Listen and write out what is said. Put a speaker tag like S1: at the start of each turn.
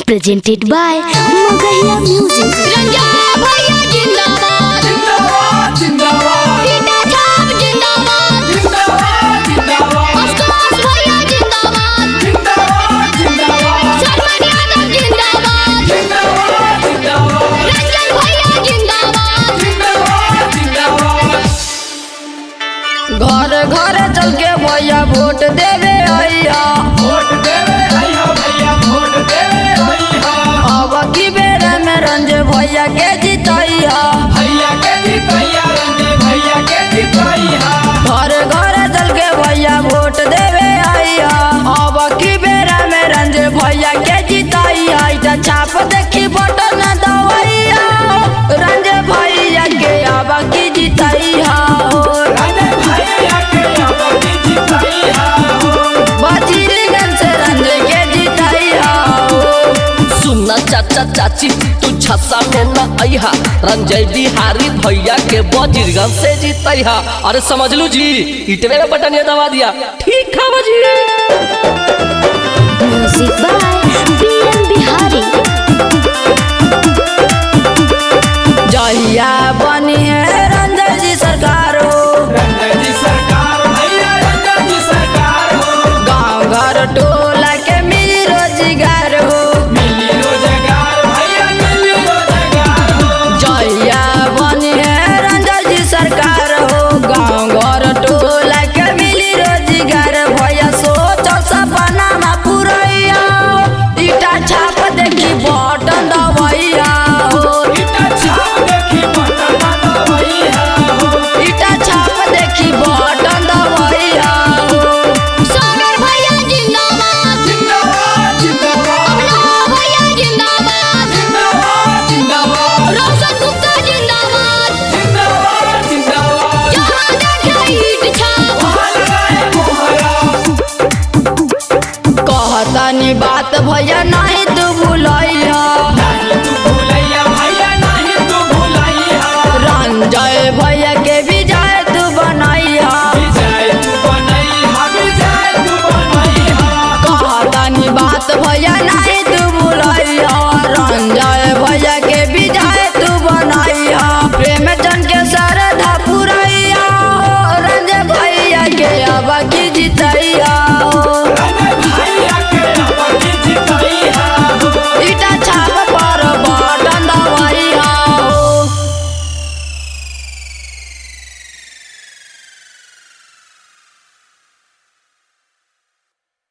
S1: presented by Magahiya Music.
S2: रंजा भैया जिंदाबाद
S3: जिंदाबाद जिंदाबाद
S2: टीटा छाप जिंदाबाद
S3: जिंदाबाद जिंदाबाद
S2: अफसोस भैया जिंदाबाद
S3: जिंदाबाद जिंदाबाद
S2: सलमान यादव जिंदाबाद
S3: जिंदाबाद जिंदाबाद
S2: रंजन भैया जिंदाबाद
S3: जिंदाबाद जिंदाबाद
S4: घर घर चल के भैया वोट देवे आइया
S3: वोट देवे भैया भैया वोट देवे भैया
S4: अब की बेरे में रंजे भैया के जितैया
S3: भैया के जितैया रंजे भैया के जितैया
S4: घर घर चल के भैया वोट देवे आइया अब की बेरे में रंजे भैया के जितैया इटा छाप देखी बटन दवैया रंजे भैया के अब की जितैया
S3: रंजे भैया के अब की जितैया
S4: बजीरगंज से रंजे के जितैया
S5: सुनना चाचा चाची तू छसा में न अइहा रंजय बिहारी भैया के बजीरगंज से जीतैहा। अरे समझ लू जी इटवे में बटन ये दबा दिया ठीक है बाजी।
S1: Music by BN Bihari.
S4: जहिया बनी है रंजन जी सरकार हो
S3: रंजन जी सरकार भैया रंजन जी सरकार हो
S4: गाँव घर टोला के मिली रोजगार हो
S3: मिली रोजगार भैया मिली रोजगार हो
S4: जहिया बनी है रंजन जी सरकार हो गाँव घर टोला के मिली रोजगार भैया सोचल सपना में पुरैया इटा छाप देखी बटन दबैया हो
S3: इटा छाप देखी बटन दबैया हो
S4: इटा छाप देखी बटन दबैया हो
S2: सागर भैया जिंदाबाद
S3: जिंदाबाद जिंदाबाद
S2: अमला भैया जिंदाबाद
S3: जिंदाबाद जिंदाबाद
S2: रोशन गुप्ता जिंदाबाद
S3: जिंदाबाद जिंदाबाद
S2: जहाँ देखे ईट छाप
S3: वहाँ लगाए मोहरा
S4: कहतनी बात भैया नहीं तू भूलैया